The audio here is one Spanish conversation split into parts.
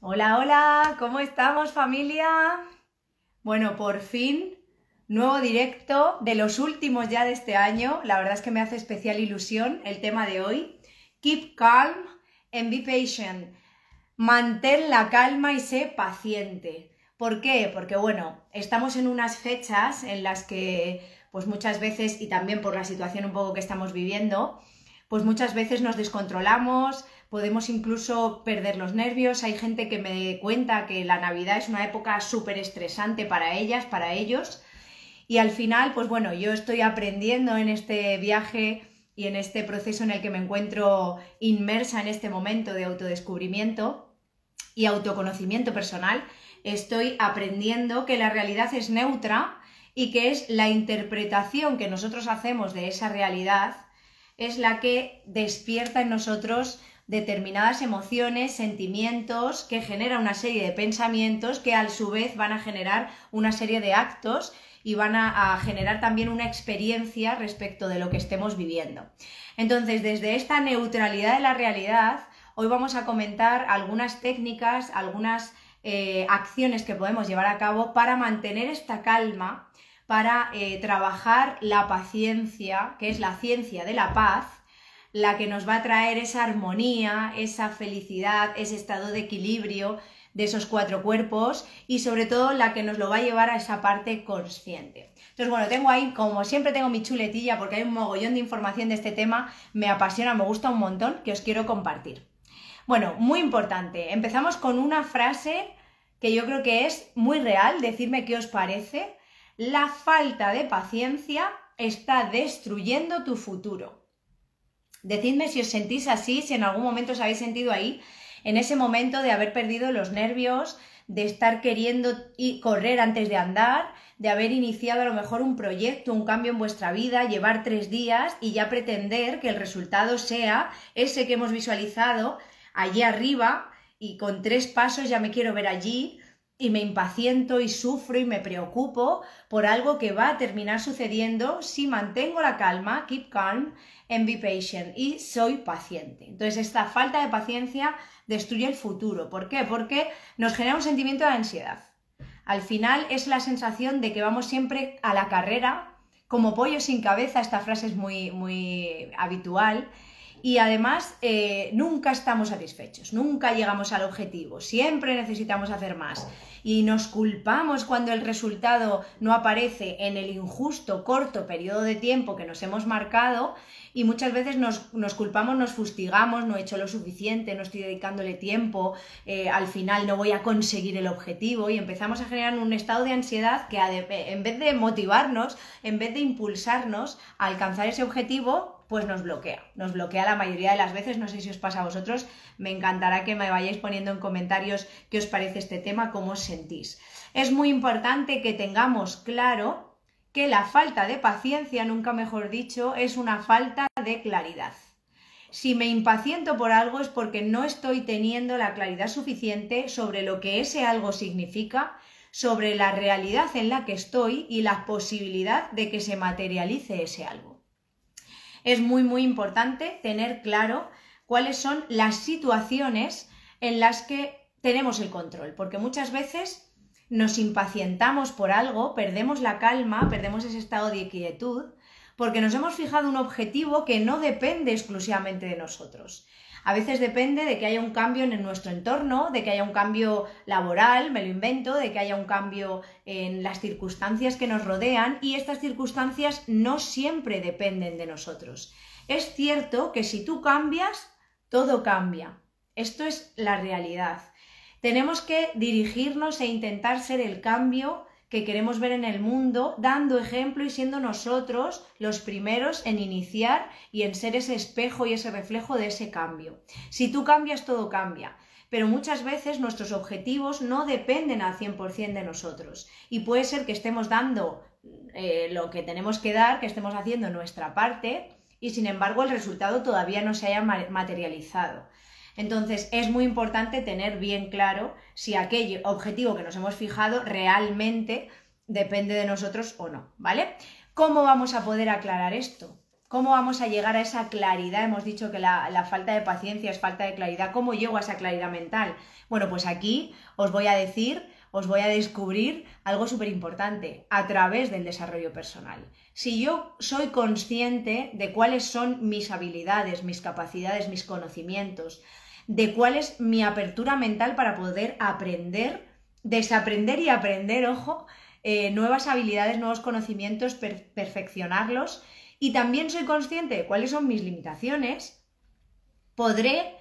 Hola, hola, ¿cómo estamos, familia? Bueno, por fin, nuevo directo de los últimos ya de este año. La verdad es que me hace especial ilusión el tema de hoy. Keep calm and be patient. Mantén la calma y sé paciente. ¿Por qué? Porque, bueno, estamos en unas fechas en las que, pues muchas veces, y también por la situación un poco que estamos viviendo, pues muchas veces nos descontrolamos, podemos incluso perder los nervios. Hay gente que me cuenta que la Navidad es una época súper estresante para ellas, para ellos, y al final, pues bueno, yo estoy aprendiendo en este viaje y en este proceso en el que me encuentro inmersa en este momento de autodescubrimiento y autoconocimiento personal. Estoy aprendiendo que la realidad es neutra y que es la interpretación que nosotros hacemos de esa realidad es la que despierta en nosotros determinadas emociones, sentimientos, que genera una serie de pensamientos que a su vez van a generar una serie de actos y van a generar también una experiencia respecto de lo que estemos viviendo. Entonces, desde esta neutralidad de la realidad, hoy vamos a comentar algunas técnicas, algunas acciones que podemos llevar a cabo para mantener esta calma, para trabajar la paciencia, que es la ciencia de la paz, la que nos va a traer esa armonía, esa felicidad, ese estado de equilibrio de esos cuatro cuerpos y sobre todo la que nos lo va a llevar a esa parte consciente. Entonces, bueno, tengo ahí, como siempre tengo mi chuletilla porque hay un mogollón de información de este tema, me apasiona, me gusta un montón, que os quiero compartir. Bueno, muy importante, empezamos con una frase que yo creo que es muy real, decidme qué os parece. La falta de paciencia está destruyendo tu futuro. Decidme si os sentís así, si en algún momento os habéis sentido ahí, en ese momento de haber perdido los nervios, de estar queriendo correr antes de andar, de haber iniciado a lo mejor un proyecto, un cambio en vuestra vida, llevar 3 días y ya pretender que el resultado sea ese que hemos visualizado allí arriba y con 3 pasos ya me quiero ver allí y me impaciento y sufro y me preocupo por algo que va a terminar sucediendo si mantengo la calma, keep calm and be patient, y soy paciente. Entonces esta falta de paciencia destruye el futuro. ¿Por qué? Porque nos genera un sentimiento de ansiedad. Al final es la sensación de que vamos siempre a la carrera, como pollo sin cabeza. Esta frase es muy habitual. Y además nunca estamos satisfechos, nunca llegamos al objetivo, siempre necesitamos hacer más y nos culpamos cuando el resultado no aparece en el injusto corto periodo de tiempo que nos hemos marcado y muchas veces nos culpamos, nos fustigamos, no he hecho lo suficiente, no estoy dedicándole tiempo, al final no voy a conseguir el objetivo y empezamos a generar un estado de ansiedad que en vez de motivarnos, en vez de impulsarnos a alcanzar ese objetivo, pues nos bloquea la mayoría de las veces. No sé si os pasa a vosotros, me encantará que me vayáis poniendo en comentarios qué os parece este tema, cómo os sentís. Es muy importante que tengamos claro que la falta de paciencia, nunca mejor dicho, es una falta de claridad. Si me impaciento por algo es porque no estoy teniendo la claridad suficiente sobre lo que ese algo significa, sobre la realidad en la que estoy y la posibilidad de que se materialice ese algo. Es muy importante tener claro cuáles son las situaciones en las que tenemos el control, porque muchas veces nos impacientamos por algo, perdemos la calma, perdemos ese estado de quietud, porque nos hemos fijado un objetivo que no depende exclusivamente de nosotros. A veces depende de que haya un cambio en nuestro entorno, de que haya un cambio laboral, me lo invento, de que haya un cambio en las circunstancias que nos rodean y estas circunstancias no siempre dependen de nosotros. Es cierto que si tú cambias, todo cambia. Esto es la realidad. Tenemos que dirigirnos e intentar ser el cambio que queremos ver en el mundo, dando ejemplo y siendo nosotros los primeros en iniciar y en ser ese espejo y ese reflejo de ese cambio. Si tú cambias, todo cambia, pero muchas veces nuestros objetivos no dependen al 100% de nosotros y puede ser que estemos dando lo que tenemos que dar, que estemos haciendo nuestra parte y sin embargo el resultado todavía no se haya materializado. Entonces es muy importante tener bien claro si aquel objetivo que nos hemos fijado realmente depende de nosotros o no, ¿vale? ¿Cómo vamos a poder aclarar esto? ¿Cómo vamos a llegar a esa claridad? Hemos dicho que la falta de paciencia es falta de claridad. ¿Cómo llego a esa claridad mental? Bueno, pues aquí os voy a decir, os voy a descubrir algo súper importante a través del desarrollo personal. Si yo soy consciente de cuáles son mis habilidades, mis capacidades, mis conocimientos, de cuál es mi apertura mental para poder aprender, desaprender y aprender, ojo, nuevas habilidades, nuevos conocimientos, perfeccionarlos, y también soy consciente de cuáles son mis limitaciones, podré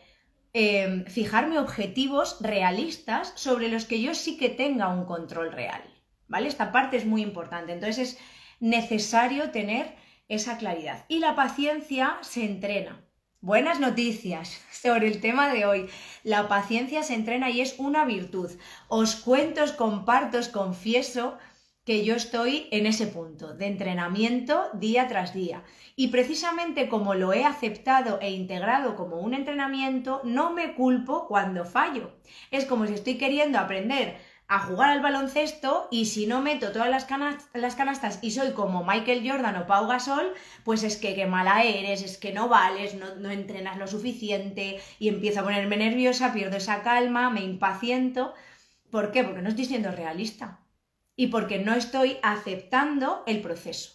fijarme objetivos realistas sobre los que yo sí que tenga un control real, ¿vale? Esta parte es muy importante, entonces es necesario tener esa claridad. Y la paciencia se entrena. Buenas noticias sobre el tema de hoy. La paciencia se entrena y es una virtud. Os cuento, os comparto, os confieso que yo estoy en ese punto de entrenamiento día tras día. Y precisamente como lo he aceptado e integrado como un entrenamiento, no me culpo cuando fallo. Es como si estoy queriendo aprender a jugar al baloncesto y si no meto todas las canastas y soy como Michael Jordan o Pau Gasol, pues es que qué mala eres, es que no vales, no entrenas lo suficiente y empiezo a ponerme nerviosa, pierdo esa calma, me impaciento. ¿Por qué? Porque no estoy siendo realista. Y porque no estoy aceptando el proceso.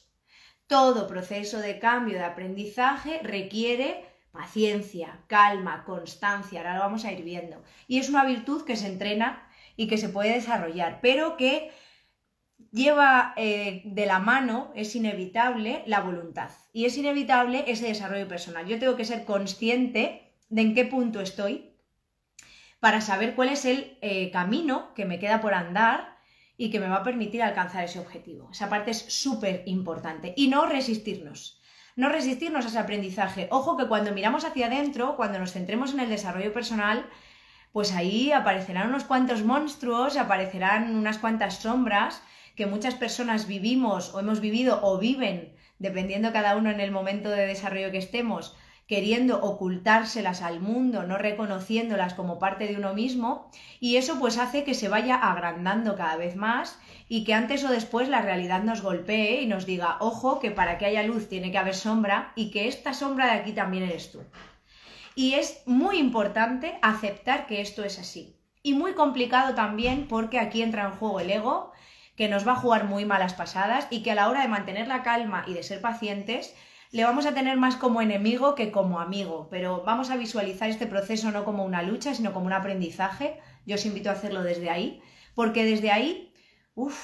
Todo proceso de cambio, de aprendizaje requiere paciencia, calma, constancia, ahora lo vamos a ir viendo. Y es una virtud que se entrena y que se puede desarrollar, pero que lleva de la mano, es inevitable, la voluntad. Y es inevitable ese desarrollo personal. Yo tengo que ser consciente de en qué punto estoy para saber cuál es el camino que me queda por andar y que me va a permitir alcanzar ese objetivo. Esa parte es súper importante. Y no resistirnos a ese aprendizaje. Ojo que cuando miramos hacia adentro, cuando nos centremos en el desarrollo personal, pues ahí aparecerán unos cuantos monstruos, aparecerán unas cuantas sombras que muchas personas vivimos o hemos vivido o viven, dependiendo cada uno en el momento de desarrollo que estemos, queriendo ocultárselas al mundo, no reconociéndolas como parte de uno mismo, y eso pues hace que se vaya agrandando cada vez más y que antes o después la realidad nos golpee y nos diga, ojo, que para que haya luz tiene que haber sombra y que esta sombra de aquí también eres tú. Y es muy importante aceptar que esto es así. Y muy complicado también porque aquí entra en juego el ego, que nos va a jugar muy malas pasadas y que a la hora de mantener la calma y de ser pacientes, le vamos a tener más como enemigo que como amigo, pero vamos a visualizar este proceso no como una lucha, sino como un aprendizaje. Yo os invito a hacerlo desde ahí, porque desde ahí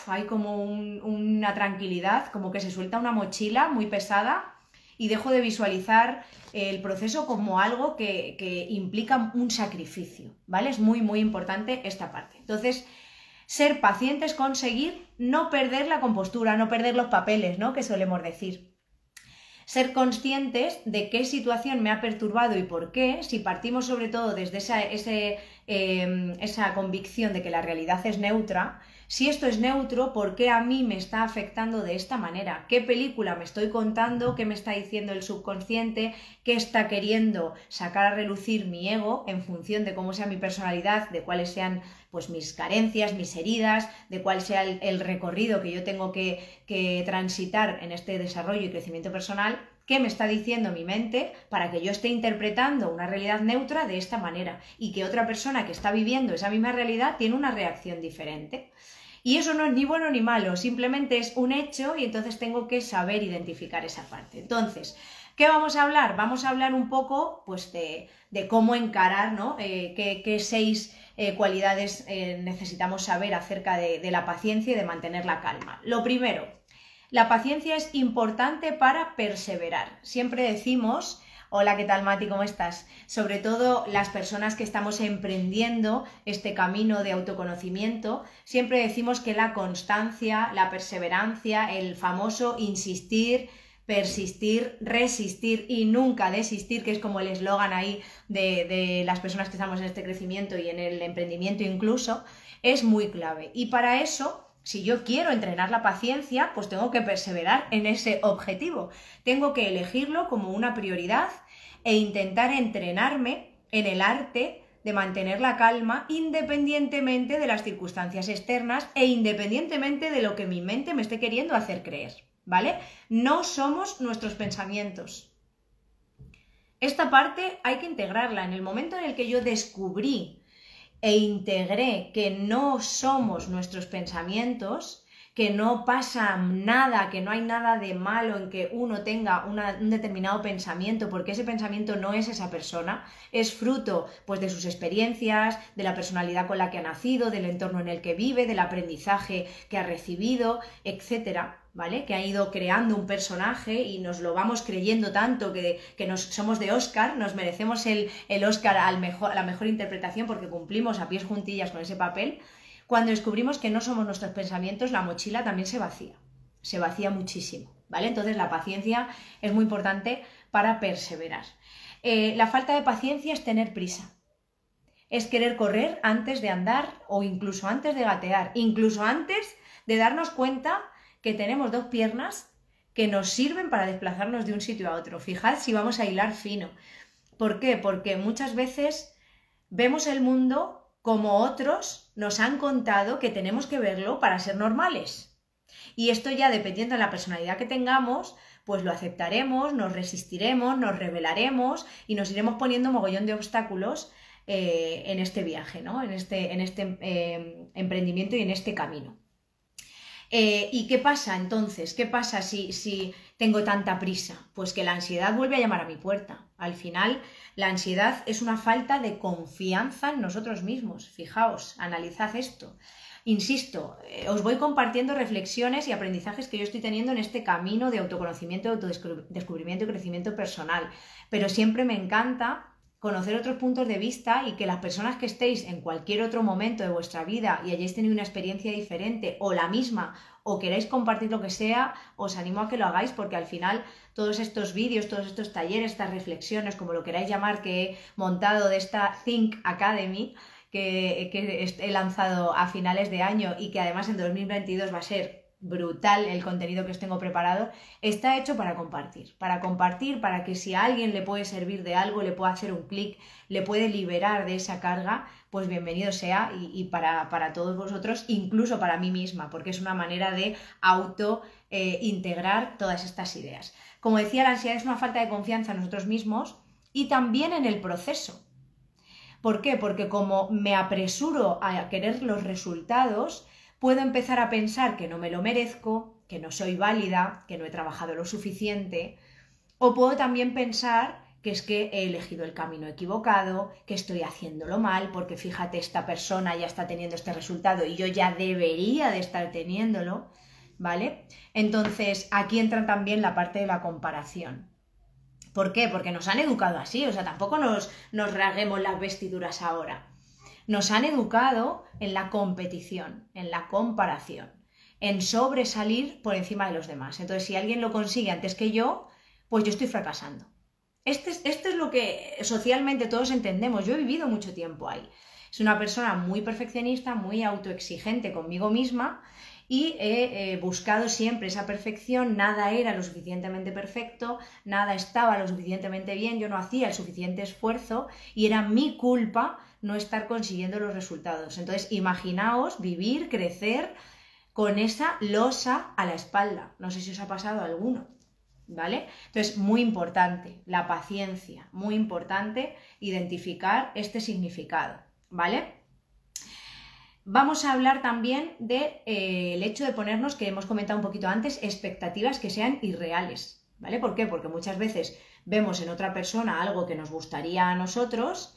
hay como una tranquilidad, como que se suelta una mochila muy pesada y dejo de visualizar el proceso como algo que implica un sacrificio, ¿vale? Es muy, muy importante esta parte. Entonces, ser pacientes, conseguir no perder la compostura, no perder los papeles, ¿no? Que solemos decir. Ser conscientes de qué situación me ha perturbado y por qué, si partimos sobre todo desde esa convicción de que la realidad es neutra, si esto es neutro, ¿por qué a mí me está afectando de esta manera? ¿Qué película me estoy contando? ¿Qué me está diciendo el subconsciente? ¿Qué está queriendo sacar a relucir mi ego en función de cómo sea mi personalidad, de cuáles sean pues mis carencias, mis heridas, de cuál sea el recorrido que yo tengo que transitar en este desarrollo y crecimiento personal? ¿Qué me está diciendo mi mente para que yo esté interpretando una realidad neutra de esta manera y que otra persona que está viviendo esa misma realidad tiene una reacción diferente? Y eso no es ni bueno ni malo, simplemente es un hecho y entonces tengo que saber identificar esa parte. Entonces, ¿qué vamos a hablar? Vamos a hablar un poco pues, de cómo encarar, ¿no? Qué 6 cualidades necesitamos saber acerca de la paciencia y de mantener la calma. Lo primero, la paciencia es importante para perseverar. Siempre decimos, hola, ¿qué tal, Mati? ¿Cómo estás? Sobre todo las personas que estamos emprendiendo este camino de autoconocimiento, siempre decimos que la constancia, la perseverancia, el famoso insistir, persistir, resistir y nunca desistir, que es como el eslogan ahí de las personas que estamos en este crecimiento y en el emprendimiento incluso, es muy clave. Y para eso, si yo quiero entrenar la paciencia, pues tengo que perseverar en ese objetivo. Tengo que elegirlo como una prioridad e intentar entrenarme en el arte de mantener la calma independientemente de las circunstancias externas e independientemente de lo que mi mente me esté queriendo hacer creer. ¿vale? No somos nuestros pensamientos. Esta parte hay que integrarla. En el momento en el que yo descubrí e integré que no somos nuestros pensamientos, que no pasa nada, que no hay nada de malo en que uno tenga un determinado pensamiento, porque ese pensamiento no es esa persona, es fruto pues, de sus experiencias, de la personalidad con la que ha nacido, del entorno en el que vive, del aprendizaje que ha recibido, etcétera, ¿vale? Que ha ido creando un personaje y nos lo vamos creyendo tanto que somos de Oscar, nos merecemos el Oscar a la mejor interpretación porque cumplimos a pies juntillas con ese papel. Cuando descubrimos que no somos nuestros pensamientos, la mochila también se vacía muchísimo, ¿vale? Entonces la paciencia es muy importante para perseverar. La falta de paciencia es tener prisa, es querer correr antes de andar o incluso antes de gatear, incluso antes de darnos cuenta que tenemos dos piernas que nos sirven para desplazarnos de un sitio a otro. Fijad si vamos a hilar fino. ¿Por qué? Porque muchas veces vemos el mundo como otros nos han contado que tenemos que verlo para ser normales. Y esto ya dependiendo de la personalidad que tengamos, pues lo aceptaremos, nos resistiremos, nos rebelaremos y nos iremos poniendo un mogollón de obstáculos en este viaje, ¿no? En este emprendimiento y en este camino. ¿Y qué pasa entonces? ¿Qué pasa si tengo tanta prisa? Pues que la ansiedad vuelve a llamar a mi puerta. Al final, la ansiedad es una falta de confianza en nosotros mismos. Fijaos, analizad esto. Insisto, os voy compartiendo reflexiones y aprendizajes que yo estoy teniendo en este camino de autoconocimiento, autodescubrimiento y crecimiento personal. Pero siempre me encanta conocer otros puntos de vista y que las personas que estéis en cualquier otro momento de vuestra vida y hayáis tenido una experiencia diferente o la misma o queráis compartir lo que sea, os animo a que lo hagáis porque al final todos estos vídeos, todos estos talleres, estas reflexiones, como lo queráis llamar, que he montado de esta Think Academy, que he lanzado a finales de año y que además en 2022 va a ser brutal el contenido que os tengo preparado, está hecho para compartir, para que si a alguien le puede servir de algo, le puede hacer un clic, le puede liberar de esa carga, pues bienvenido sea y para todos vosotros, incluso para mí misma, porque es una manera de integrar todas estas ideas. Como decía, la ansiedad es una falta de confianza en nosotros mismos y también en el proceso. ¿Por qué? Porque como me apresuro a querer los resultados, puedo empezar a pensar que no me lo merezco, que no soy válida, que no he trabajado lo suficiente, o puedo también pensar que es que he elegido el camino equivocado, que estoy haciéndolo mal, porque fíjate, esta persona ya está teniendo este resultado y yo ya debería de estar teniéndolo, ¿vale? Entonces, aquí entra también la parte de la comparación. ¿Por qué? Porque nos han educado así, o sea, tampoco nos rasguemos las vestiduras ahora. Nos han educado en la competición, en la comparación, en sobresalir por encima de los demás. Entonces, si alguien lo consigue antes que yo, pues yo estoy fracasando. Esto es lo que socialmente todos entendemos. Yo he vivido mucho tiempo ahí. Soy una persona muy perfeccionista, muy autoexigente conmigo misma y he buscado siempre esa perfección. Nada era lo suficientemente perfecto, nada estaba lo suficientemente bien, yo no hacía el suficiente esfuerzo y era mi culpa no estar consiguiendo los resultados. Entonces, imaginaos vivir, crecer con esa losa a la espalda. No sé si os ha pasado a alguno, ¿vale? Entonces, muy importante, la paciencia, muy importante identificar este significado, ¿vale? Vamos a hablar también del hecho de ponernos, que hemos comentado un poquito antes, expectativas que sean irreales, ¿vale? ¿Por qué? Porque muchas veces vemos en otra persona algo que nos gustaría a nosotros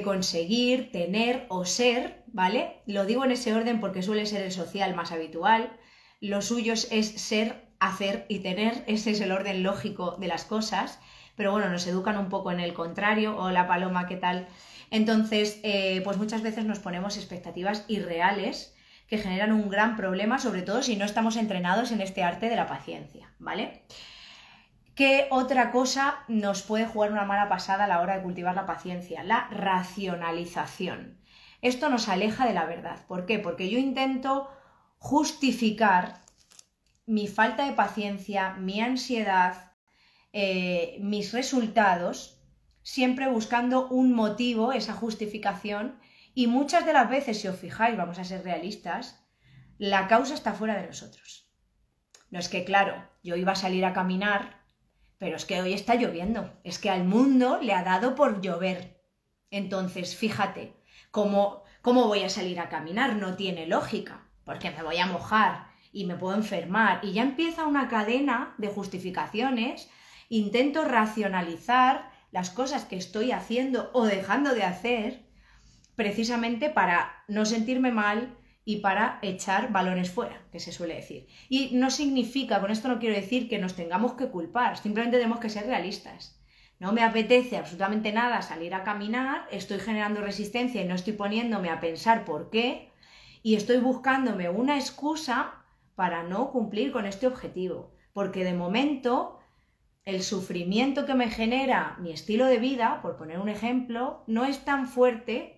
conseguir, tener o ser, ¿vale? Lo digo en ese orden porque suele ser el social más habitual. Lo suyo es ser, hacer y tener. Ese es el orden lógico de las cosas. Pero bueno, nos educan un poco en el contrario. Hola Paloma, ¿qué tal? Entonces, pues muchas veces nos ponemos expectativas irreales que generan un gran problema, sobre todo si no estamos entrenados en este arte de la paciencia, ¿vale? ¿Qué otra cosa nos puede jugar una mala pasada a la hora de cultivar la paciencia? La racionalización. Esto nos aleja de la verdad. ¿Por qué? Porque yo intento justificar mi falta de paciencia, mi ansiedad, mis resultados, siempre buscando un motivo, esa justificación, y muchas de las veces, si os fijáis, vamos a ser realistas, la causa está fuera de nosotros. No es que, claro, yo iba a salir a caminar, pero es que hoy está lloviendo. Es que al mundo le ha dado por llover. Entonces, fíjate, ¿cómo voy a salir a caminar? No tiene lógica, porque me voy a mojar y me puedo enfermar. Y ya empieza una cadena de justificaciones. Intento racionalizar las cosas que estoy haciendo o dejando de hacer precisamente para no sentirme mal y para echar balones fuera, que se suele decir. Y no significa, con esto no quiero decir que nos tengamos que culpar, simplemente tenemos que ser realistas. No me apetece absolutamente nada salir a caminar, estoy generando resistencia y no estoy poniéndome a pensar por qué, y estoy buscándome una excusa para no cumplir con este objetivo, porque de momento el sufrimiento que me genera mi estilo de vida, por poner un ejemplo, no es tan fuerte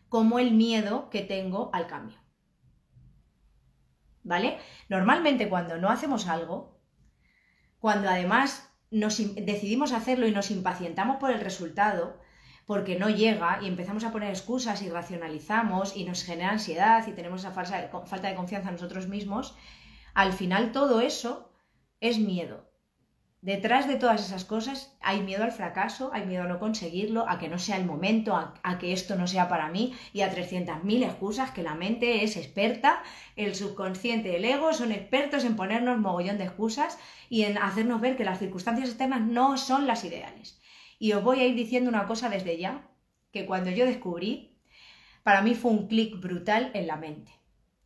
como el miedo que tengo al cambio. ¿Vale? Normalmente cuando no hacemos algo, cuando además decidimos hacerlo y nos impacientamos por el resultado, porque no llega y empezamos a poner excusas y racionalizamos y nos genera ansiedad y tenemos esa falta de confianza en nosotros mismos, al final todo eso es miedo. Detrás de todas esas cosas hay miedo al fracaso, hay miedo a no conseguirlo, a que no sea el momento, a que esto no sea para mí y a 300.000 excusas que la mente es experta, el subconsciente y el ego son expertos en ponernos mogollón de excusas y en hacernos ver que las circunstancias externas no son las ideales. Y os voy a ir diciendo una cosa desde ya, que cuando yo descubrí, para mí fue un clic brutal en la mente.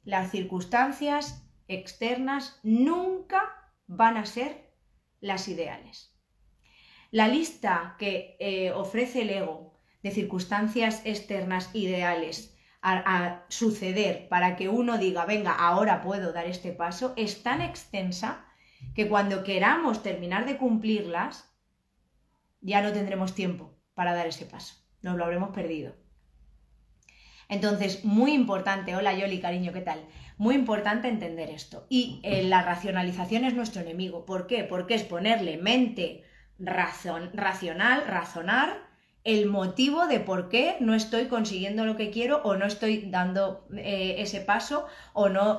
Las circunstancias externas nunca van a ser las ideales. La lista que ofrece el ego de circunstancias externas ideales a suceder para que uno diga, venga, ahora puedo dar este paso, es tan extensa que cuando queramos terminar de cumplirlas, ya no tendremos tiempo para dar ese paso, nos lo habremos perdido. Entonces, muy importante, hola Yoli, cariño, ¿qué tal? Muy importante entender esto. Y la racionalización es nuestro enemigo. ¿Por qué? Porque es ponerle mente racional, razonar el motivo de por qué no estoy consiguiendo lo que quiero o no estoy dando ese paso o no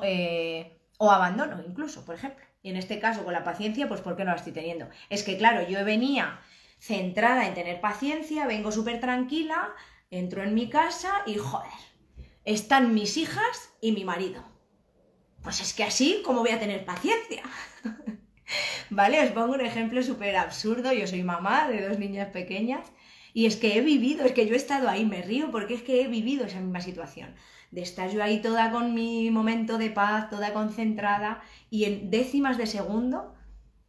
o abandono incluso, por ejemplo. Y en este caso con la paciencia, pues ¿por qué no la estoy teniendo? Es que claro, yo venía centrada en tener paciencia, vengo súper tranquila, entro en mi casa y joder, están mis hijas y mi marido. Pues es que así, ¿cómo voy a tener paciencia? ¿Vale? Os pongo un ejemplo súper absurdo. Yo soy mamá de 2 niñas pequeñas y es que he vivido, es que yo he estado ahí, me río porque es que he vivido esa misma situación. De estar yo ahí toda con mi momento de paz, toda concentrada y en décimas de segundo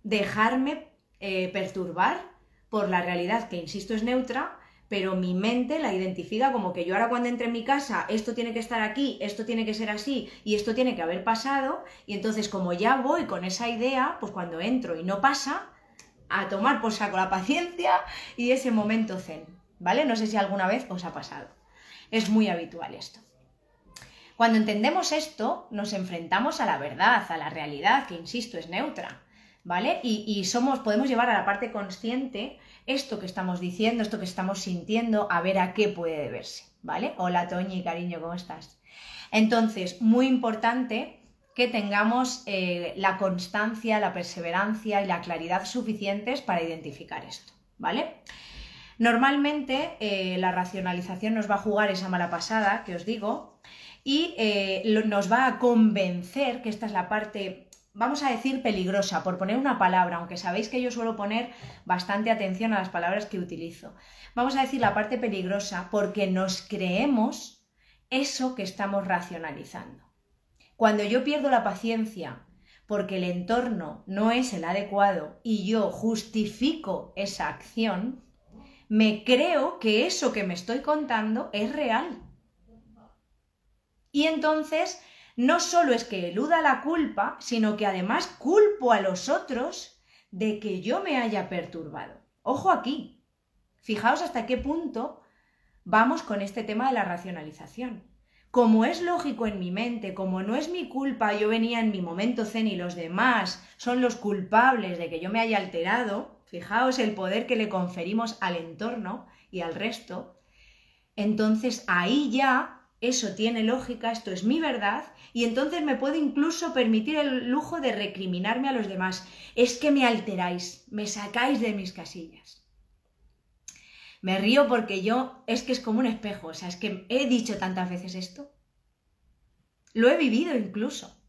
dejarme perturbar por la realidad que, insisto, es neutra, pero mi mente la identifica como que yo ahora cuando entre en mi casa, esto tiene que estar aquí, esto tiene que ser así y esto tiene que haber pasado, y entonces como ya voy con esa idea, pues cuando entro y no pasa, a tomar por saco la paciencia y ese momento zen, ¿vale? No sé si alguna vez os ha pasado. Es muy habitual esto. Cuando entendemos esto, nos enfrentamos a la verdad, a la realidad, que insisto, es neutra, ¿vale? Y podemos llevar a la parte consciente esto que estamos diciendo, esto que estamos sintiendo, a ver a qué puede deberse, ¿vale? Hola Toñi, cariño, ¿cómo estás? Entonces, muy importante que tengamos la constancia, la perseverancia y la claridad suficientes para identificar esto, ¿vale? Normalmente la racionalización nos va a jugar esa mala pasada que os digo y nos va a convencer, que esta es la parte, vamos a decir, peligrosa, por poner una palabra, aunque sabéis que yo suelo poner bastante atención a las palabras que utilizo. Vamos a decir la parte peligrosa porque nos creemos eso que estamos racionalizando. Cuando yo pierdo la paciencia porque el entorno no es el adecuado y yo justifico esa acción, me creo que eso que me estoy contando es real. Y entonces no solo es que eluda la culpa, sino que además culpo a los otros de que yo me haya perturbado. Ojo aquí, fijaos hasta qué punto vamos con este tema de la racionalización. Como es lógico en mi mente, como no es mi culpa, yo venía en mi momento zen y los demás son los culpables de que yo me haya alterado, fijaos el poder que le conferimos al entorno y al resto, entonces ahí ya eso tiene lógica, esto es mi verdad, y entonces me puedo incluso permitir el lujo de recriminarme a los demás. Es que me alteráis, me sacáis de mis casillas. Me río porque es que es como un espejo, o sea, es que he dicho tantas veces esto. Lo he vivido incluso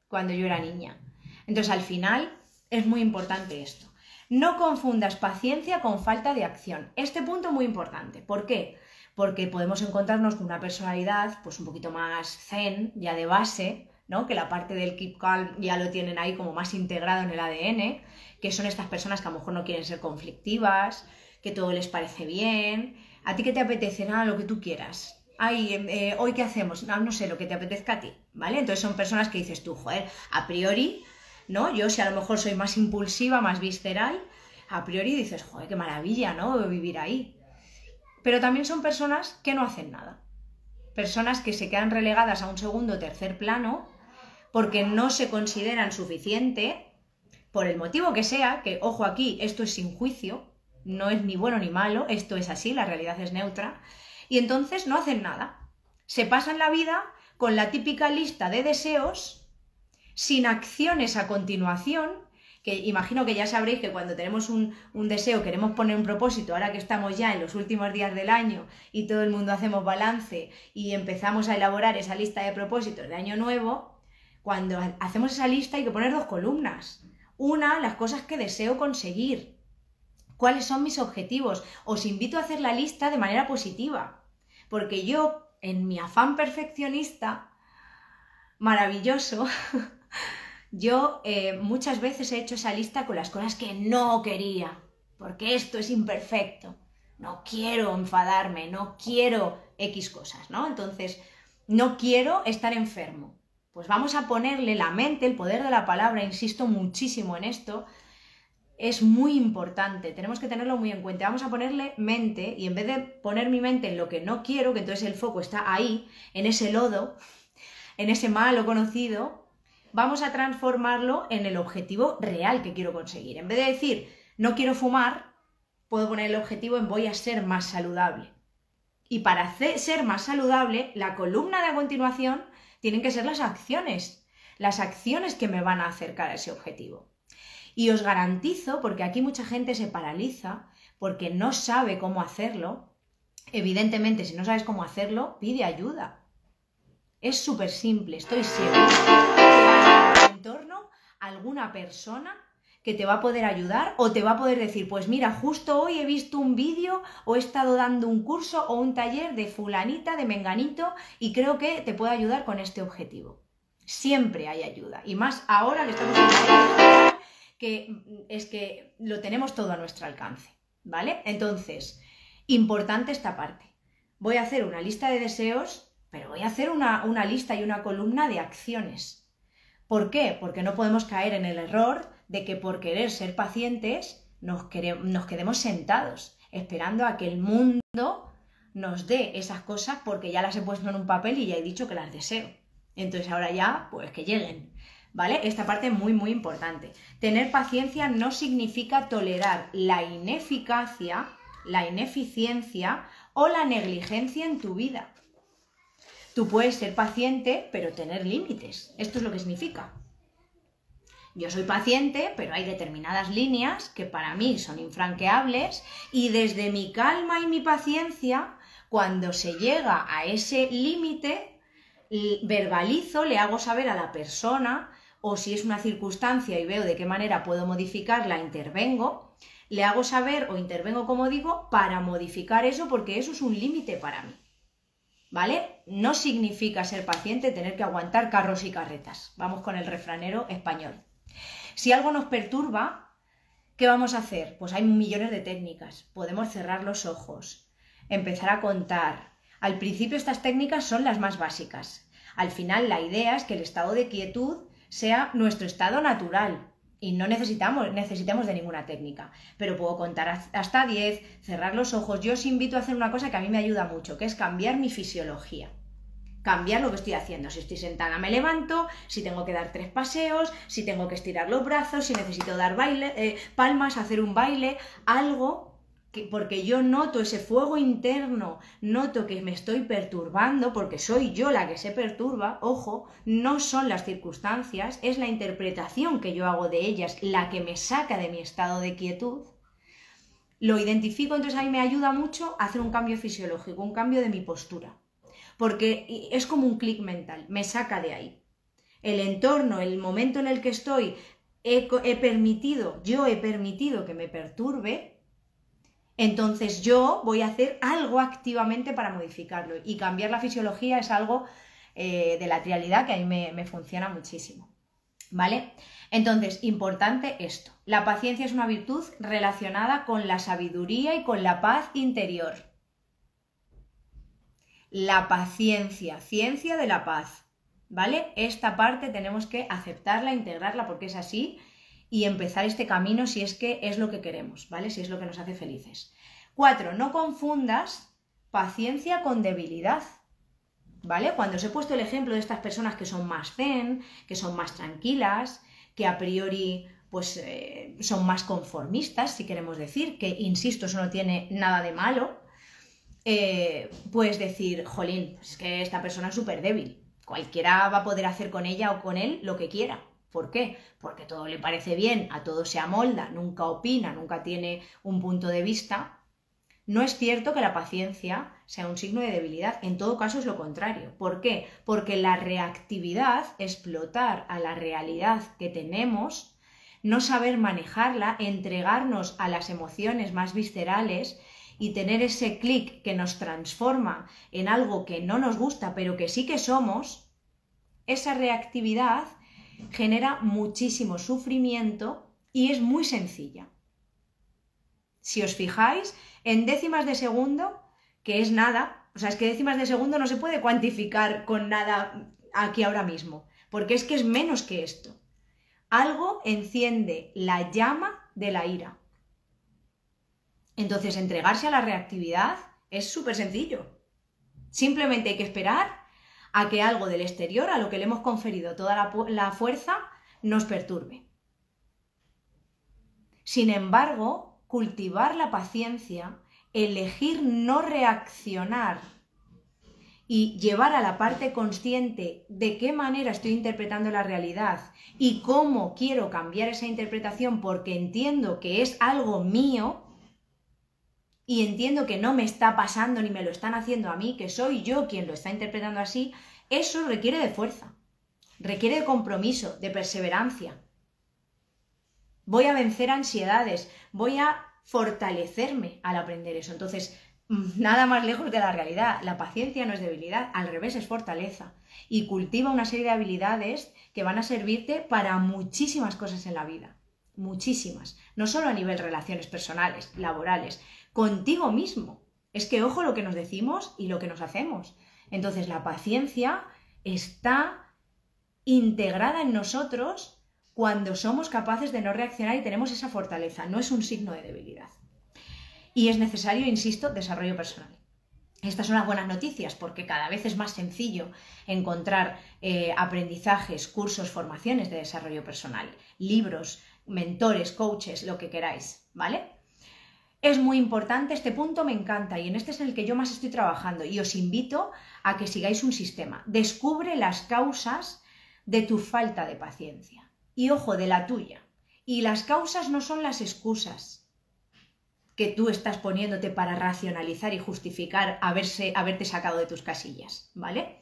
cuando yo era niña. Entonces, al final, es muy importante esto. No confundas paciencia con falta de acción. Este punto es muy importante. ¿Por qué? Porque podemos encontrarnos con una personalidad pues un poquito más zen, ya de base, ¿no? Que la parte del keep calm ya lo tienen ahí como más integrado en el ADN, que son estas personas que a lo mejor no quieren ser conflictivas, que todo les parece bien. ¿A ti qué te apetece? Nada, lo que tú quieras. Ay, ¿hoy qué hacemos? No sé, lo que te apetezca a ti, ¿vale? Entonces son personas que dices tú, joder, a priori, ¿no? Yo si a lo mejor soy más impulsiva, más visceral, a priori dices, joder, qué maravilla, ¿no? Vivir ahí. Pero también son personas que no hacen nada. Personas que se quedan relegadas a un segundo o tercer plano porque no se consideran suficiente, por el motivo que sea, que, ojo aquí, esto es sin juicio, no es ni bueno ni malo, esto es así, la realidad es neutra, y entonces no hacen nada. Se pasan la vida con la típica lista de deseos, sin acciones a continuación, que imagino que ya sabréis que cuando tenemos un deseo, queremos poner un propósito, ahora que estamos ya en los últimos días del año y todo el mundo hacemos balance y empezamos a elaborar esa lista de propósitos de año nuevo, cuando hacemos esa lista hay que poner 2 columnas. Una, las cosas que deseo conseguir. ¿Cuáles son mis objetivos? Os invito a hacer la lista de manera positiva, porque yo, en mi afán perfeccionista, maravilloso, yo muchas veces he hecho esa lista con las cosas que no quería, porque esto es imperfecto, no quiero enfadarme, no quiero X cosas, ¿no? Entonces, no quiero estar enfermo. Pues vamos a ponerle la mente, el poder de la palabra, insisto muchísimo en esto, es muy importante, tenemos que tenerlo muy en cuenta. Vamos a ponerle mente y en vez de poner mi mente en lo que no quiero, que entonces el foco está ahí, en ese lodo, en ese malo conocido, vamos a transformarlo en el objetivo real que quiero conseguir. En vez de decir no quiero fumar, puedo poner el objetivo en voy a ser más saludable. Y para ser más saludable, la columna de a continuación tienen que ser las acciones que me van a acercar a ese objetivo. Y os garantizo, porque aquí mucha gente se paraliza porque no sabe cómo hacerlo, evidentemente si no sabes cómo hacerlo, pide ayuda. Es súper simple, estoy segura que en tu entorno alguna persona que te va a poder ayudar o te va a poder decir, pues mira, justo hoy he visto un vídeo o he estado dando un curso o un taller de fulanita, de menganito y creo que te puedo ayudar con este objetivo. Siempre hay ayuda y más ahora que estamos en la que es que lo tenemos todo a nuestro alcance, ¿vale? Entonces, importante esta parte. Voy a hacer una lista de deseos, pero voy a hacer una lista y una columna de acciones. ¿Por qué? Porque no podemos caer en el error de que por querer ser pacientes nos quedemos sentados, esperando a que el mundo nos dé esas cosas porque ya las he puesto en un papel y ya he dicho que las deseo. Entonces ahora ya, pues que lleguen. ¿Vale? Esta parte es muy, muy importante. Tener paciencia no significa tolerar la ineficacia, la ineficiencia o la negligencia en tu vida. Tú puedes ser paciente, pero tener límites. Esto es lo que significa. Yo soy paciente, pero hay determinadas líneas que para mí son infranqueables y desde mi calma y mi paciencia, cuando se llega a ese límite, verbalizo, le hago saber a la persona, o si es una circunstancia y veo de qué manera puedo modificarla, intervengo, le hago saber o intervengo, como digo, para modificar eso porque eso es un límite para mí, ¿vale? No significa ser paciente tener que aguantar carros y carretas. Vamos con el refranero español. Si algo nos perturba, ¿qué vamos a hacer? Pues hay millones de técnicas. Podemos cerrar los ojos, empezar a contar. Al principio estas técnicas son las más básicas. Al final la idea es que el estado de quietud sea nuestro estado natural y no necesitemos de ninguna técnica, pero puedo contar hasta 10, cerrar los ojos. Yo os invito a hacer una cosa que a mí me ayuda mucho, que es cambiar mi fisiología, cambiar lo que estoy haciendo. Si estoy sentada me levanto, si tengo que dar 3 paseos, si tengo que estirar los brazos, si necesito dar palmas, hacer un baile, algo porque yo noto ese fuego interno, noto que me estoy perturbando, porque soy yo la que se perturba, ojo, no son las circunstancias, es la interpretación que yo hago de ellas la que me saca de mi estado de quietud, lo identifico, entonces ahí me ayuda mucho a hacer un cambio fisiológico, un cambio de mi postura, porque es como un clic mental, me saca de ahí. El entorno, el momento en el que estoy, he permitido que me perturbe, entonces yo voy a hacer algo activamente para modificarlo, y cambiar la fisiología es algo de la trialidad que a mí me funciona muchísimo, ¿vale? Entonces, importante esto, la paciencia es una virtud relacionada con la sabiduría y con la paz interior. La paciencia, ciencia de la paz, ¿vale? Esta parte tenemos que aceptarla, integrarla porque es así, y empezar este camino si es que es lo que queremos, ¿vale? Si es lo que nos hace felices. 4. No confundas paciencia con debilidad, ¿vale? Cuando os he puesto el ejemplo de estas personas que son más zen, que son más tranquilas, que a priori pues son más conformistas, si queremos decir, que insisto, eso no tiene nada de malo, puedes decir, jolín, es que esta persona es súper débil, cualquiera va a poder hacer con ella o con él lo que quiera. ¿Por qué? Porque todo le parece bien, a todo se amolda, nunca opina, nunca tiene un punto de vista. No es cierto que la paciencia sea un signo de debilidad, en todo caso es lo contrario. ¿Por qué? Porque la reactividad, explotar a la realidad que tenemos, no saber manejarla, entregarnos a las emociones más viscerales y tener ese clic que nos transforma en algo que no nos gusta, pero que sí que somos, esa reactividad genera muchísimo sufrimiento y es muy sencilla. Si os fijáis, en décimas de segundo, que es nada, o sea, es que décimas de segundo no se puede cuantificar con nada aquí ahora mismo, porque es que es menos que esto. Algo enciende la llama de la ira. Entonces, entregarse a la reactividad es súper sencillo. Simplemente hay que esperar a que algo del exterior, a lo que le hemos conferido toda la fuerza, nos perturbe. Sin embargo, cultivar la paciencia, elegir no reaccionar y llevar a la parte consciente de qué manera estoy interpretando la realidad y cómo quiero cambiar esa interpretación porque entiendo que es algo mío y entiendo que no me está pasando ni me lo están haciendo a mí, que soy yo quien lo está interpretando así, eso requiere de fuerza, requiere de compromiso, de perseverancia. Voy a vencer ansiedades, voy a fortalecerme al aprender eso. Entonces, nada más lejos de la realidad. La paciencia no es debilidad, al revés, es fortaleza. Y cultiva una serie de habilidades que van a servirte para muchísimas cosas en la vida. Muchísimas. No solo a nivel relaciones personales, laborales, contigo mismo. Es que ojo lo que nos decimos y lo que nos hacemos. Entonces, la paciencia está integrada en nosotros cuando somos capaces de no reaccionar y tenemos esa fortaleza. No es un signo de debilidad. Y es necesario, insisto, desarrollo personal. Estas son las buenas noticias porque cada vez es más sencillo encontrar aprendizajes, cursos, formaciones de desarrollo personal, libros, mentores, coaches, lo que queráis, ¿vale? Es muy importante, este punto me encanta y en este es en el que yo más estoy trabajando y os invito a que sigáis un sistema. Descubre las causas de tu falta de paciencia y, ojo, de la tuya. Y las causas no son las excusas que tú estás poniéndote para racionalizar y justificar haberte sacado de tus casillas, ¿vale?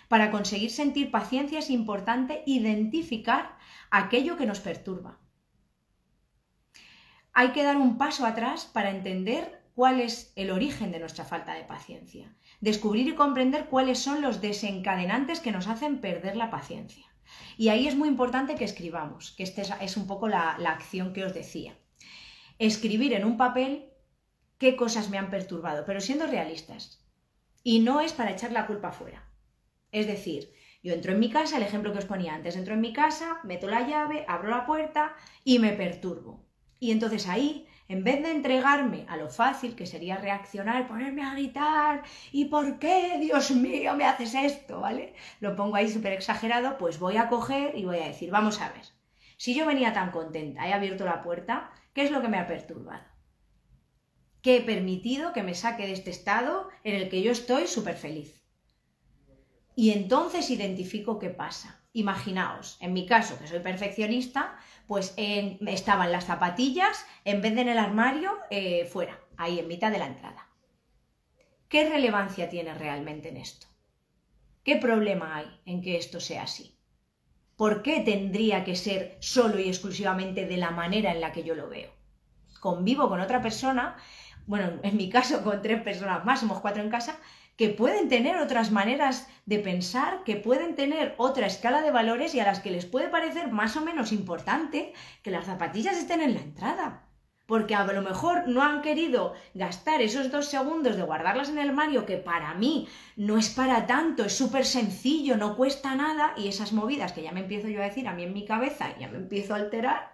Para conseguir sentir paciencia es importante identificar aquello que nos perturba. Hay que dar un paso atrás para entender cuál es el origen de nuestra falta de paciencia. Descubrir y comprender cuáles son los desencadenantes que nos hacen perder la paciencia. Y ahí es muy importante que escribamos, que esta es un poco la acción que os decía. Escribir en un papel qué cosas me han perturbado, pero siendo realistas. Y no es para echar la culpa afuera. Es decir, yo entro en mi casa, el ejemplo que os ponía antes, entro en mi casa, meto la llave, abro la puerta y me perturbo. Y entonces ahí, en vez de entregarme a lo fácil, que sería reaccionar, ponerme a gritar, ¿y por qué, Dios mío, me haces esto? ¿Vale? Lo pongo ahí súper exagerado, pues voy a coger y voy a decir, vamos a ver, si yo venía tan contenta, he abierto la puerta, ¿qué es lo que me ha perturbado? que he permitido que me saque de este estado en el que yo estoy súper feliz. Y entonces identifico qué pasa. Imaginaos, en mi caso, que soy perfeccionista, pues estaban las zapatillas, en vez de en el armario, fuera, ahí en mitad de la entrada. ¿Qué relevancia tiene realmente en esto? ¿Qué problema hay en que esto sea así? ¿Por qué tendría que ser solo y exclusivamente de la manera en la que yo lo veo? Convivo con otra persona, bueno, en mi caso con 3 personas más, somos 4 en casa, que pueden tener otras maneras de pensar, que pueden tener otra escala de valores y a las que les puede parecer más o menos importante que las zapatillas estén en la entrada. Porque a lo mejor no han querido gastar esos 2 segundos de guardarlas en el armario, que para mí no es para tanto, es súper sencillo, no cuesta nada, y esas movidas que ya me empiezo yo a decir a mí en mi cabeza, ya me empiezo a alterar,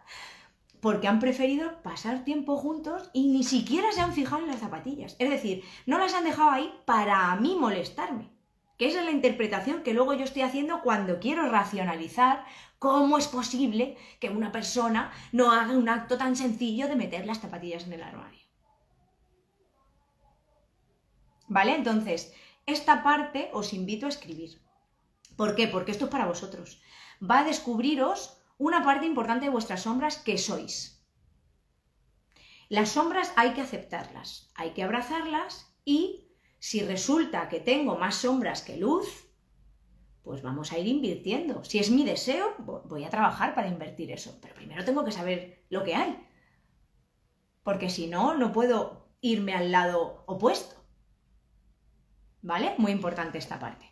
porque han preferido pasar tiempo juntos y ni siquiera se han fijado en las zapatillas. Es decir, no las han dejado ahí para a mí molestarme. Que esa es la interpretación que luego yo estoy haciendo cuando quiero racionalizar cómo es posible que una persona no haga un acto tan sencillo de meter las zapatillas en el armario. ¿Vale? Entonces, esta parte os invito a escribir. ¿Por qué? Porque esto es para vosotros. Va a descubriros una parte importante de vuestras sombras que sois. Las sombras hay que aceptarlas, hay que abrazarlas y si resulta que tengo más sombras que luz, pues vamos a ir invirtiendo. Si es mi deseo, voy a trabajar para invertir eso. Pero primero tengo que saber lo que hay. Porque si no, no puedo irme al lado opuesto. ¿Vale? Muy importante esta parte.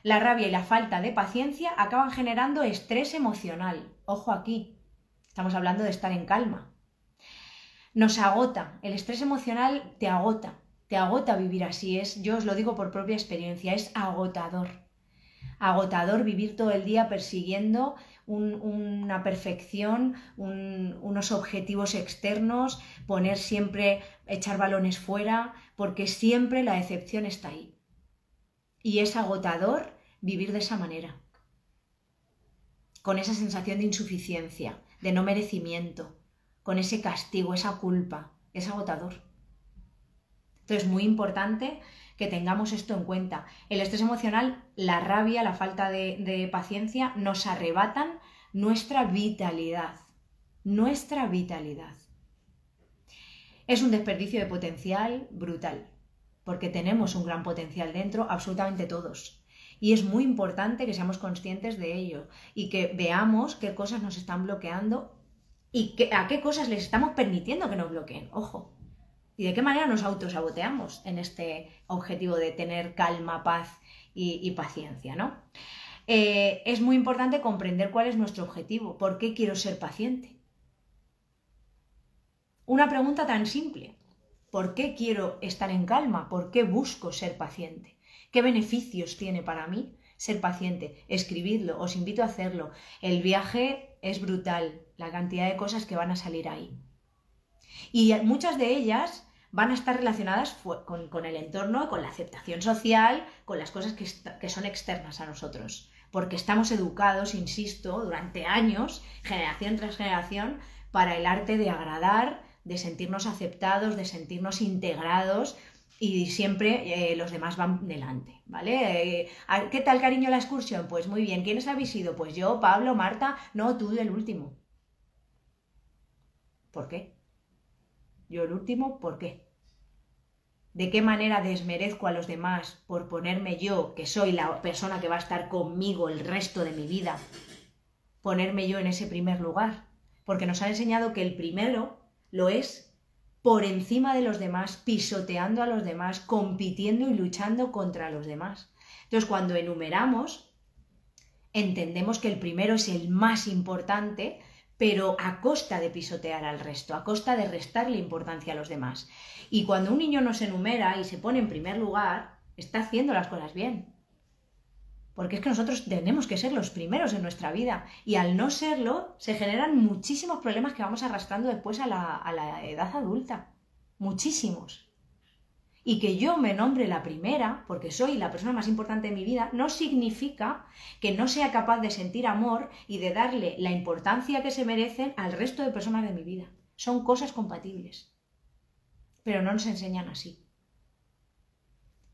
La rabia y la falta de paciencia acaban generando estrés emocional. Ojo aquí. Estamos hablando de estar en calma. Nos agota. El estrés emocional te agota. Te agota vivir así. Yo os lo digo por propia experiencia. Es agotador. Agotador vivir todo el día persiguiendo una perfección, unos objetivos externos, poner siempre, echar balones fuera, porque siempre la decepción está ahí. Y es agotador vivir de esa manera, con esa sensación de insuficiencia, de no merecimiento, con ese castigo, esa culpa. Es agotador. Entonces, muy importante que tengamos esto en cuenta. El estrés emocional, la rabia, la falta de paciencia nos arrebatan nuestra vitalidad. Nuestra vitalidad. Es un desperdicio de potencial brutal, porque tenemos un gran potencial dentro, absolutamente todos. Y es muy importante que seamos conscientes de ello y que veamos qué cosas nos están bloqueando y a qué cosas les estamos permitiendo que nos bloqueen. Ojo. ¿Y de qué manera nos autosaboteamos en este objetivo de tener calma, paz y paciencia, ¿no? Es muy importante comprender cuál es nuestro objetivo. ¿Por qué quiero ser paciente? Una pregunta tan simple. ¿Por qué quiero estar en calma? ¿Por qué busco ser paciente? ¿Qué beneficios tiene para mí ser paciente? Escribidlo, os invito a hacerlo. El viaje es brutal, la cantidad de cosas que van a salir ahí. Y muchas de ellas van a estar relacionadas con el entorno, con la aceptación social, con las cosas que son externas a nosotros. Porque estamos educados, insisto, durante años, generación tras generación, para el arte de agradar, de sentirnos aceptados, de sentirnos integrados y siempre los demás van delante, ¿vale? ¿Qué tal, cariño, la excursión? Pues muy bien. ¿Quiénes habéis sido? Pues yo, Pablo, Marta. No, tú el último. ¿Por qué? Yo el último, ¿por qué? ¿De qué manera desmerezco a los demás por ponerme yo, que soy la persona que va a estar conmigo el resto de mi vida, ponerme yo en ese primer lugar? Porque nos han enseñado que el primero lo es por encima de los demás, pisoteando a los demás, compitiendo y luchando contra los demás. Entonces, cuando enumeramos, entendemos que el primero es el más importante, pero a costa de pisotear al resto, a costa de restarle importancia a los demás. Y cuando un niño nos enumera y se pone en primer lugar, está haciendo las cosas bien. Porque es que nosotros tenemos que ser los primeros en nuestra vida y al no serlo se generan muchísimos problemas que vamos arrastrando después a la edad adulta. Muchísimos. Y que yo me nombre la primera, porque soy la persona más importante de mi vida, no significa que no sea capaz de sentir amor y de darle la importancia que se merecen al resto de personas de mi vida. Son cosas compatibles. pero no nos enseñan así.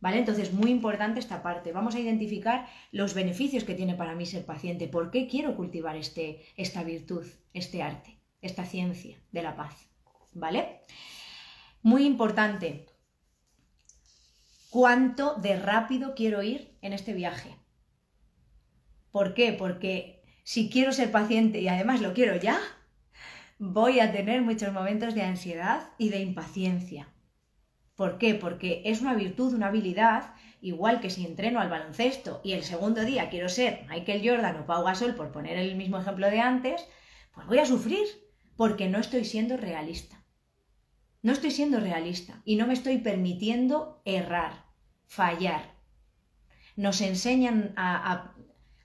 ¿Vale? Entonces, muy importante esta parte. Vamos a identificar los beneficios que tiene para mí ser paciente. ¿Por qué quiero cultivar esta virtud, este arte, esta ciencia de la paz? ¿Vale? Muy importante. ¿Cuánto de rápido quiero ir en este viaje? ¿Por qué? Porque si quiero ser paciente y además lo quiero ya, voy a tener muchos momentos de ansiedad y de impaciencia. ¿Por qué? Porque es una virtud, una habilidad, igual que si entreno al baloncesto y el segundo día quiero ser Michael Jordan o Pau Gasol, por poner el mismo ejemplo de antes, pues voy a sufrir porque no estoy siendo realista. No estoy siendo realista y no me estoy permitiendo errar, fallar. Nos enseñan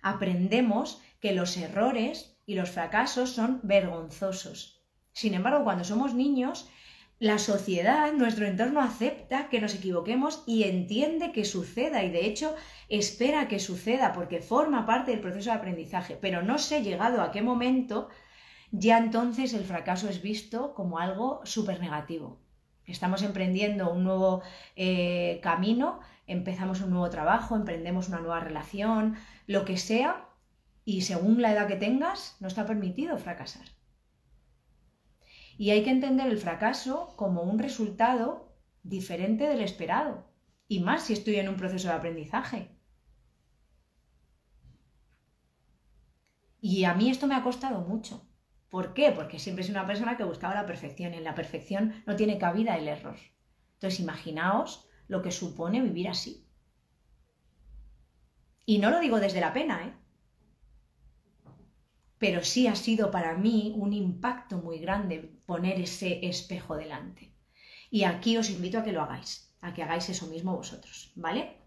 aprendemos que los errores y los fracasos son vergonzosos. Sin embargo, cuando somos niños, la sociedad, nuestro entorno acepta que nos equivoquemos y entiende que suceda y de hecho espera que suceda porque forma parte del proceso de aprendizaje. Pero no sé llegado a qué momento ya entonces el fracaso es visto como algo súper negativo. Estamos emprendiendo un nuevo camino, empezamos un nuevo trabajo, emprendemos una nueva relación, lo que sea, y según la edad que tengas, no está permitido fracasar. Y hay que entender el fracaso como un resultado diferente del esperado, y más si estoy en un proceso de aprendizaje. Y a mí esto me ha costado mucho. ¿Por qué? Porque siempre soy una persona que buscaba la perfección y en la perfección no tiene cabida el error. Entonces imaginaos lo que supone vivir así. Y no lo digo desde la pena, ¿eh? Pero sí ha sido para mí un impacto muy grande poner ese espejo delante. Y aquí os invito a que lo hagáis, a que hagáis eso mismo vosotros, ¿vale?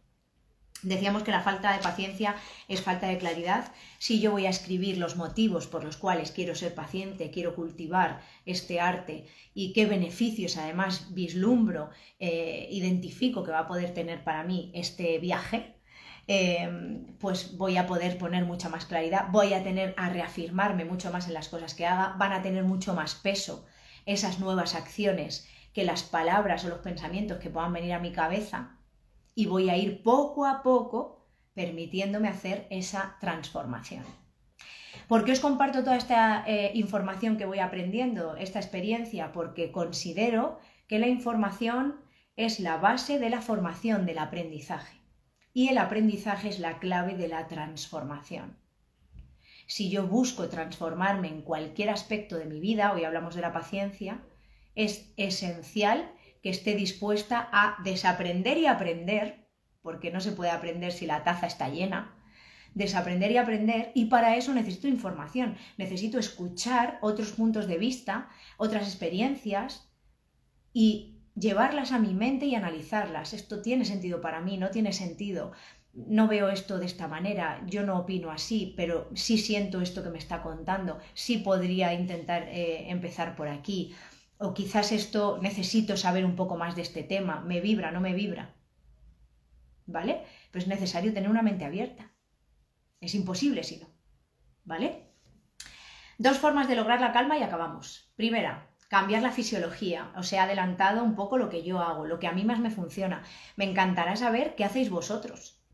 Decíamos que la falta de paciencia es falta de claridad. Si yo voy a escribir los motivos por los cuales quiero ser paciente, quiero cultivar este arte y qué beneficios además vislumbro, identifico que va a poder tener para mí este viaje, pues voy a poder poner mucha más claridad, voy a tener a reafirmarme mucho más en las cosas que haga, van a tener mucho más peso esas nuevas acciones que las palabras o los pensamientos que puedan venir a mi cabeza. Y voy a ir poco a poco permitiéndome hacer esa transformación. ¿Por qué os comparto toda esta información que voy aprendiendo, esta experiencia? Porque considero que la información es la base de la formación del aprendizaje. Y el aprendizaje es la clave de la transformación. Si yo busco transformarme en cualquier aspecto de mi vida, hoy hablamos de la paciencia, es esencial que esté dispuesta a desaprender y aprender, porque no se puede aprender si la taza está llena, desaprender y aprender, y para eso necesito información, necesito escuchar otros puntos de vista, otras experiencias y llevarlas a mi mente y analizarlas. Esto tiene sentido para mí, no tiene sentido, no veo esto de esta manera, yo no opino así, pero sí siento esto que me está contando, sí podría intentar empezar por aquí. O quizás esto necesito saber un poco más de este tema, me vibra, no me vibra, ¿vale? Pero es necesario tener una mente abierta, es imposible si no, ¿vale? Dos formas de lograr la calma y acabamos. Primera, cambiar la fisiología, os he adelantado un poco lo que yo hago, lo que a mí más me funciona. Me encantará saber qué hacéis vosotros,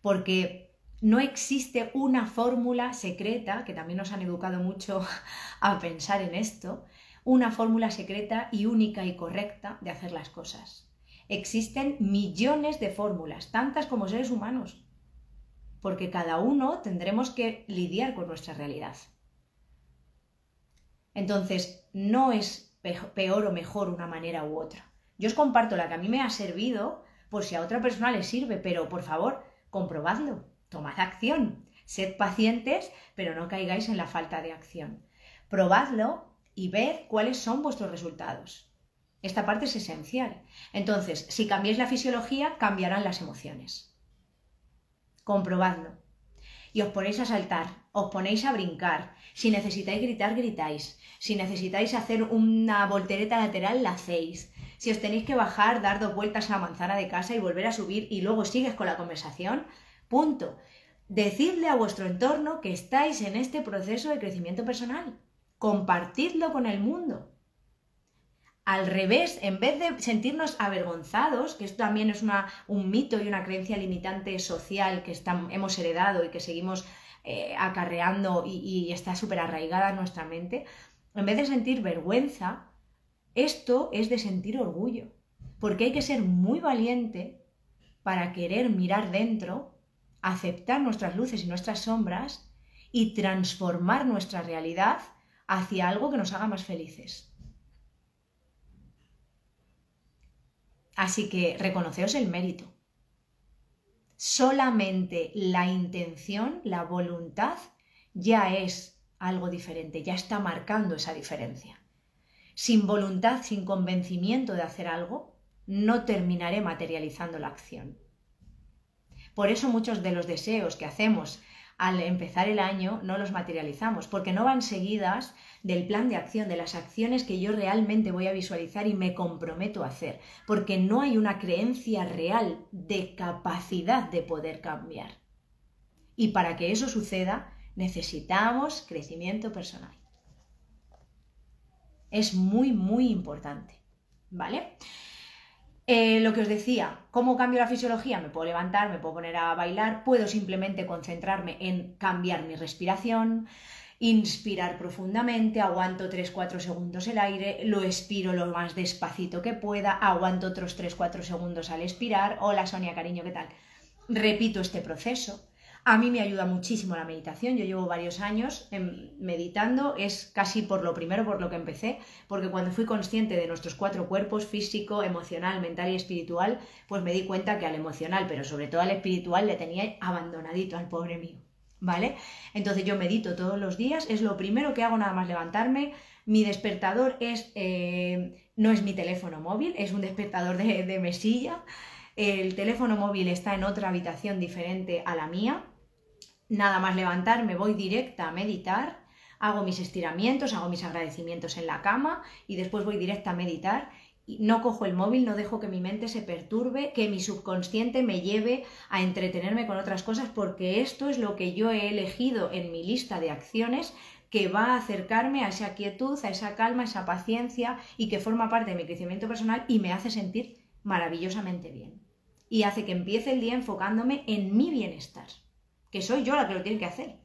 porque no existe una fórmula secreta, que también nos han educado mucho a pensar en esto, una fórmula secreta y única y correcta de hacer las cosas. Existen millones de fórmulas, tantas como seres humanos, porque cada uno tendremos que lidiar con nuestra realidad. Entonces, no es peor o mejor una manera u otra. Yo os comparto la que a mí me ha servido por si a otra persona le sirve, pero por favor, comprobadlo, tomad acción, sed pacientes, pero no caigáis en la falta de acción. Probadlo y ver cuáles son vuestros resultados. Esta parte es esencial. Entonces, si cambiáis la fisiología, cambiarán las emociones. Comprobadlo. Y os ponéis a saltar, os ponéis a brincar. Si necesitáis gritar, gritáis. Si necesitáis hacer una voltereta lateral, la hacéis. Si os tenéis que bajar, dar 2 vueltas a la manzana de casa y volver a subir y luego sigues con la conversación, punto. Decidle a vuestro entorno que estáis en este proceso de crecimiento personal. Compartidlo con el mundo. Al revés, en vez de sentirnos avergonzados, que esto también es un mito y una creencia limitante social que hemos heredado y que seguimos acarreando y está súper arraigada en nuestra mente, en vez de sentir vergüenza, esto es de sentir orgullo, porque hay que ser muy valiente para querer mirar dentro, aceptar nuestras luces y nuestras sombras y transformar nuestra realidad hacia algo que nos haga más felices. Así que reconoceos el mérito. Solamente la intención, la voluntad, ya es algo diferente, ya está marcando esa diferencia. Sin voluntad, sin convencimiento de hacer algo, no terminaré materializando la acción. Por eso muchos de los deseos que hacemos al empezar el año no los materializamos, porque no van seguidas del plan de acción, de las acciones que yo realmente voy a visualizar y me comprometo a hacer, porque no hay una creencia real de capacidad de poder cambiar. Y para que eso suceda, necesitamos crecimiento personal. Es muy, muy importante, ¿vale? Lo que os decía, ¿cómo cambio la fisiología? Me puedo levantar, me puedo poner a bailar, puedo simplemente concentrarme en cambiar mi respiración, inspirar profundamente, aguanto 3-4 segundos el aire, lo expiro lo más despacito que pueda, aguanto otros 3-4 segundos al expirar. Hola Sonia, cariño, ¿qué tal? Repito este proceso. A mí me ayuda muchísimo la meditación, yo llevo varios años meditando, es casi por lo primero por lo que empecé, porque cuando fui consciente de nuestros 4 cuerpos, físico, emocional, mental y espiritual, pues me di cuenta que al emocional, pero sobre todo al espiritual, le tenía abandonadito al pobre mío, ¿vale? Entonces yo medito todos los días, es lo primero que hago nada más levantarme. Mi despertador no es mi teléfono móvil, es un despertador de mesilla. El teléfono móvil está en otra habitación diferente a la mía. Nada más levantarme voy directa a meditar, hago mis estiramientos, hago mis agradecimientos en la cama y después voy directa a meditar. No cojo el móvil, no dejo que mi mente se perturbe, que mi subconsciente me lleve a entretenerme con otras cosas, porque esto es lo que yo he elegido en mi lista de acciones que va a acercarme a esa quietud, a esa calma, a esa paciencia y que forma parte de mi crecimiento personal y me hace sentir maravillosamente bien. Y hace que empiece el día enfocándome en mi bienestar, que soy yo la que lo tiene que hacer.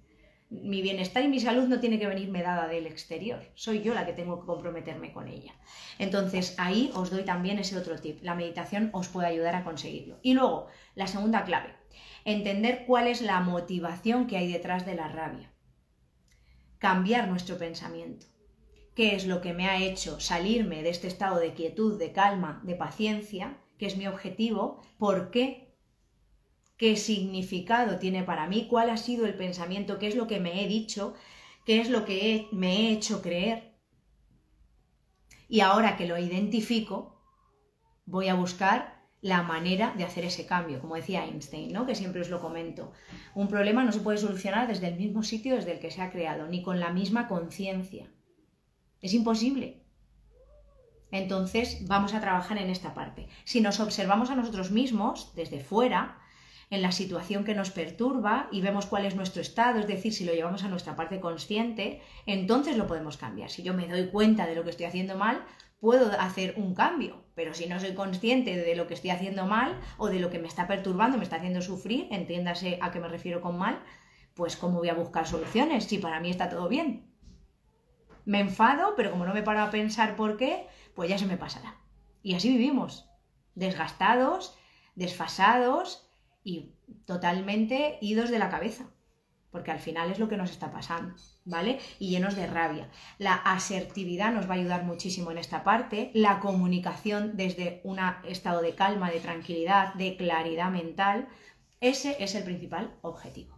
Mi bienestar y mi salud no tiene que venirme dada del exterior, soy yo la que tengo que comprometerme con ella. Entonces ahí os doy también ese otro tip, la meditación os puede ayudar a conseguirlo. Y luego, la segunda clave, entender cuál es la motivación que hay detrás de la rabia. Cambiar nuestro pensamiento. ¿Qué es lo que me ha hecho salirme de este estado de quietud, de calma, de paciencia, que es mi objetivo? ¿Por qué? ¿Qué significado tiene para mí? ¿Cuál ha sido el pensamiento? ¿Qué es lo que me he dicho? ¿Qué es lo que me he hecho creer? Y ahora que lo identifico, voy a buscar la manera de hacer ese cambio, como decía Einstein, ¿no? Que siempre os lo comento. Un problema no se puede solucionar desde el mismo sitio desde el que se ha creado, ni con la misma conciencia. Es imposible. Entonces vamos a trabajar en esta parte. Si nos observamos a nosotros mismos desde fuera, en la situación que nos perturba y vemos cuál es nuestro estado, es decir, si lo llevamos a nuestra parte consciente, entonces lo podemos cambiar. Si yo me doy cuenta de lo que estoy haciendo mal, puedo hacer un cambio, pero si no soy consciente de lo que estoy haciendo mal o de lo que me está perturbando, me está haciendo sufrir, entiéndase a qué me refiero con mal, pues ¿cómo voy a buscar soluciones si para mí está todo bien? Me enfado, pero como no me paro a pensar por qué, pues ya se me pasará. Y así vivimos, desgastados, desfasados y totalmente idos de la cabeza, porque al final es lo que nos está pasando, ¿vale? Y llenos de rabia. La asertividad nos va a ayudar muchísimo en esta parte, la comunicación desde un estado de calma, de tranquilidad, de claridad mental, ese es el principal objetivo.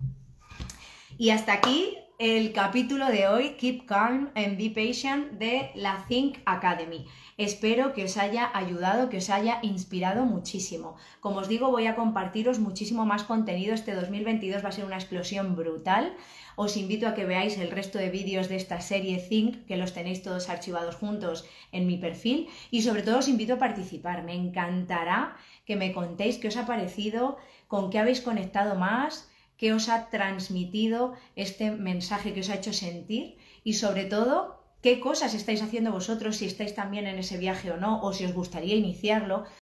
Y hasta aquí el capítulo de hoy, Keep Calm and Be Patient, de la Think Academy. Espero que os haya ayudado, que os haya inspirado muchísimo. Como os digo, voy a compartiros muchísimo más contenido. Este 2022 va a ser una explosión brutal. Os invito a que veáis el resto de vídeos de esta serie Think, que los tenéis todos archivados juntos en mi perfil. Y sobre todo os invito a participar. Me encantará que me contéis qué os ha parecido, con qué habéis conectado más, qué os ha transmitido este mensaje, que os ha hecho sentir y sobre todo qué cosas estáis haciendo vosotros, si estáis también en ese viaje o no, o si os gustaría iniciarlo.